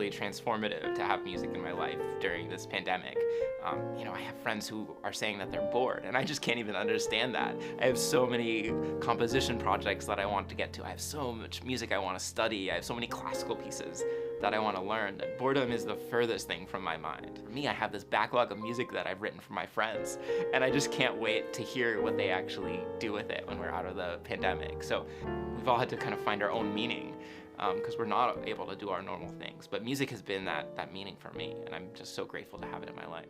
incredibly transformative to have music in my life during this pandemic. I have friends who are saying that they're bored, and I just can't even understand that. I have so many composition projects that I want to get to. I have so much music I want to study. I have so many classical pieces that I want to learn, that boredom is the furthest thing from my mind. For me, I have this backlog of music that I've written for my friends, and I just can't wait to hear what they actually do with it when we're out of the pandemic. So we've all had to kind of find our own meaning, because we're not able to do our normal things. But music has been that meaning for me, and I'm just so grateful to have it in my life.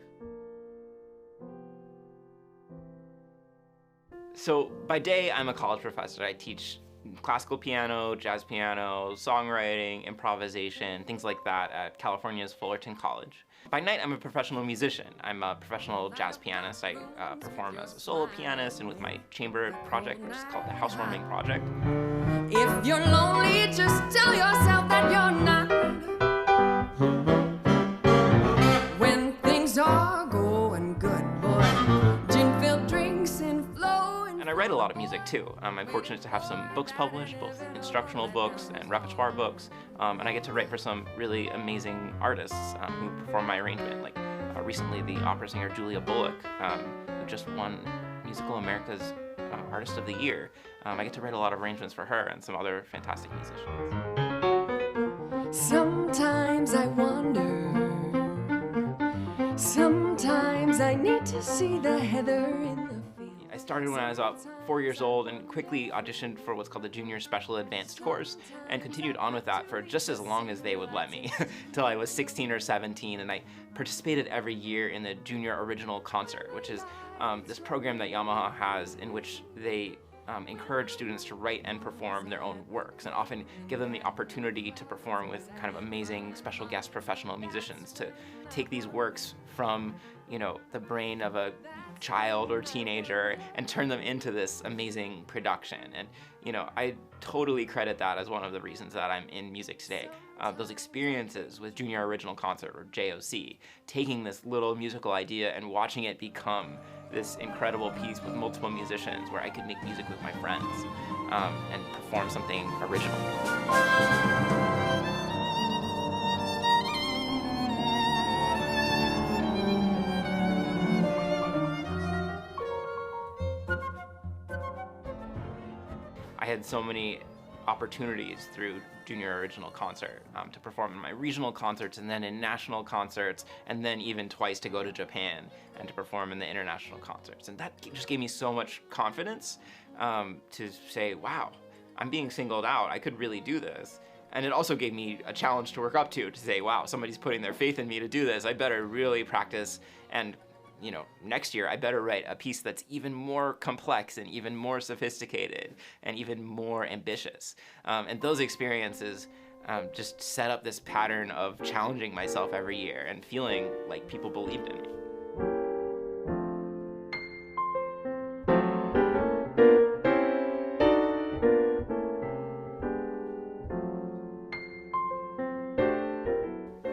So by day, I'm a college professor. I teach classical piano, jazz piano, songwriting, improvisation, things like that at California's Fullerton College. By night, I'm a professional musician. I'm a professional jazz pianist. I perform as a solo pianist and with my chamber project, which is called the Housewarming Project. If you're lonely, just tell yourself that you're not. When things are going good, boy, gin-filled drinks and flowing. And I write a lot of music too. I'm fortunate to have some books published, both instructional books and repertoire books, and I get to write for some really amazing artists who perform my arrangement. Like recently, the opera singer Julia Bullock, who just won Musical America's Artist of the Year. I get to write a lot of arrangements for her and some other fantastic musicians. Sometimes I wonder, sometimes I need to see the heather in the field. I started when I was about 4 years old and quickly auditioned for what's called the Junior Special Advanced course and continued on with that for just as long as they would let me, till I was 16 or 17, and I participated every year in the Junior Original Concert, which is this program that Yamaha has in which they encourage students to write and perform their own works, and often give them the opportunity to perform with kind of amazing special guest professional musicians, to take these works from, the brain of a child or teenager and turn them into this amazing production. And I totally credit that as one of the reasons that I'm in music today. Those experiences with Junior Original Concert, or JOC, taking this little musical idea and watching it become this incredible piece with multiple musicians where I could make music with my friends and perform something original. I had so many opportunities through Junior Original Concert to perform in my regional concerts and then in national concerts, and then even twice to go to Japan and to perform in the international concerts. And that just gave me so much confidence to say, wow, I'm being singled out. I could really do this. And it also gave me a challenge to work up to say, wow, somebody's putting their faith in me to do this. I better really practice, and next year I better write a piece that's even more complex and even more sophisticated and even more ambitious. And those experiences just set up this pattern of challenging myself every year and feeling like people believed in me.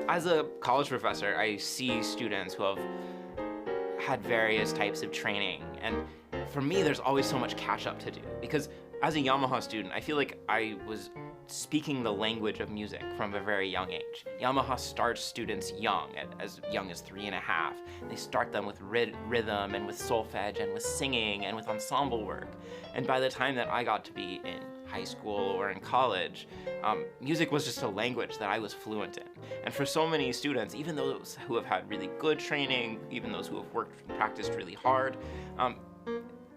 As a college professor, I see students who have had various types of training, and for me there's always so much catch up to do, because as a Yamaha student I feel like I was speaking the language of music from a very young age. Yamaha starts students young, as young as 3.5. They start them with rhythm and with solfege and with singing and with ensemble work, and by the time that I got to be in high school or in college, music was just a language that I was fluent in. And for so many students, even those who have had really good training, even those who have worked and practiced really hard,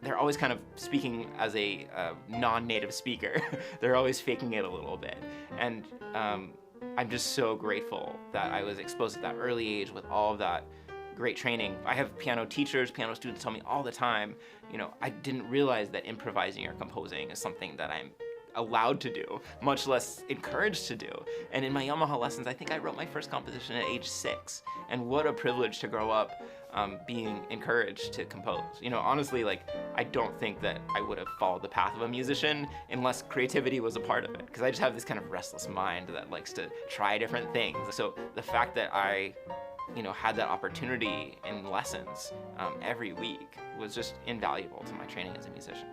they're always kind of speaking as a non-native speaker. They're always faking it a little bit. And I'm just so grateful that I was exposed at that early age with all of that great training. I have piano teachers, piano students tell me all the time, I didn't realize that improvising or composing is something that I'm allowed to do, much less encouraged to do. And in my Yamaha lessons, I think I wrote my first composition at age 6. And what a privilege to grow up being encouraged to compose. Honestly, I don't think that I would have followed the path of a musician unless creativity was a part of it, because I just have this kind of restless mind that likes to try different things. So the fact that I had that opportunity in lessons every week was just invaluable to my training as a musician.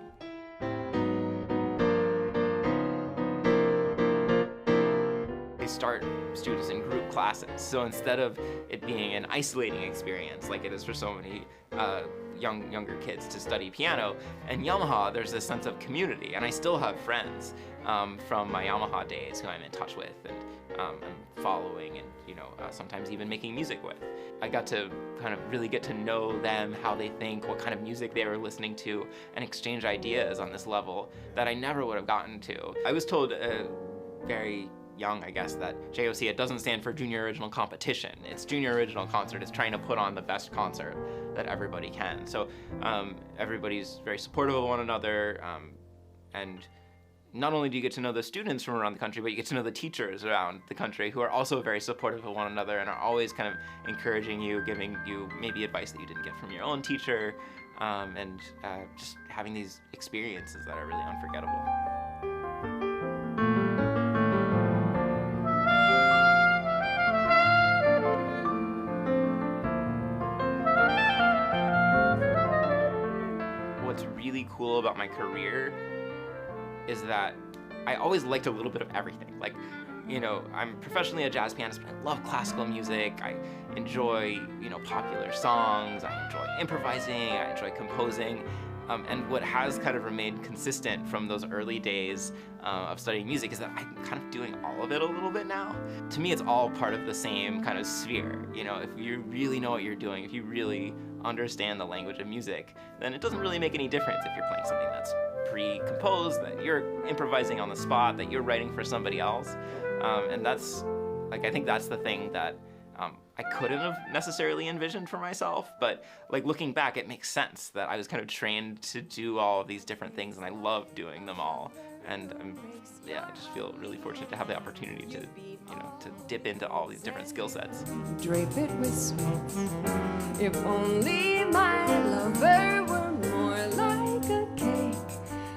start students in group classes. So instead of it being an isolating experience like it is for so many younger kids to study piano, in Yamaha there's this sense of community, and I still have friends from my Yamaha days who I'm in touch with and I'm following and sometimes even making music with. I got to kind of really get to know them, how they think, what kind of music they were listening to, and exchange ideas on this level that I never would have gotten to. I was told very young, I guess, that JOC, it doesn't stand for Junior Original Competition. It's Junior Original Concert. It's trying to put on the best concert that everybody can. So everybody's very supportive of one another, and not only do you get to know the students from around the country, but you get to know the teachers around the country who are also very supportive of one another and are always kind of encouraging you, giving you maybe advice that you didn't get from your own teacher, and just having these experiences that are really unforgettable. What's really cool about my career is that I always liked a little bit of everything. Like, I'm professionally a jazz pianist, but I love classical music. I enjoy, popular songs. I enjoy improvising. I enjoy composing. And what has kind of remained consistent from those early days of studying music is that I'm kind of doing all of it a little bit now. To me, it's all part of the same kind of sphere. If you really know what you're doing, if you really understand the language of music, then it doesn't really make any difference if you're playing something that's pre-composed, that you're improvising on the spot, that you're writing for somebody else. And that's, I think that's the thing that I couldn't have necessarily envisioned for myself, but looking back, it makes sense that I was kind of trained to do all of these different things, and I love doing them all. And I just feel really fortunate to have the opportunity to, to dip into all these different skill sets. Drape it with sweets. If only my lover were more like a cake,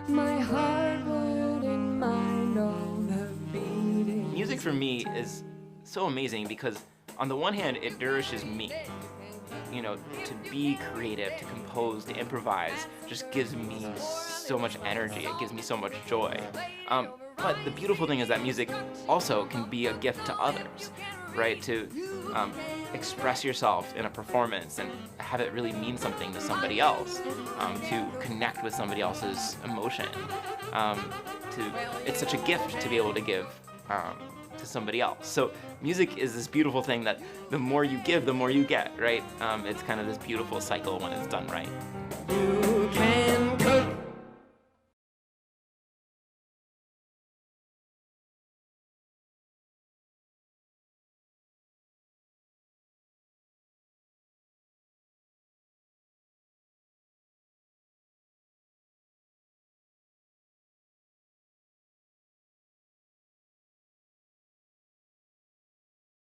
my heart wouldn't mind all the beating. Music for me is so amazing because on the one hand, it nourishes me. To be creative, to compose, to improvise just gives me so much energy. It gives me so much joy. But the beautiful thing is that music also can be a gift to others, right? To express yourself in a performance and have it really mean something to somebody else, to connect with somebody else's emotion. It's such a gift to be able to give to somebody else. So music is this beautiful thing that the more you give, the more you get, right? It's kind of this beautiful cycle when it's done right.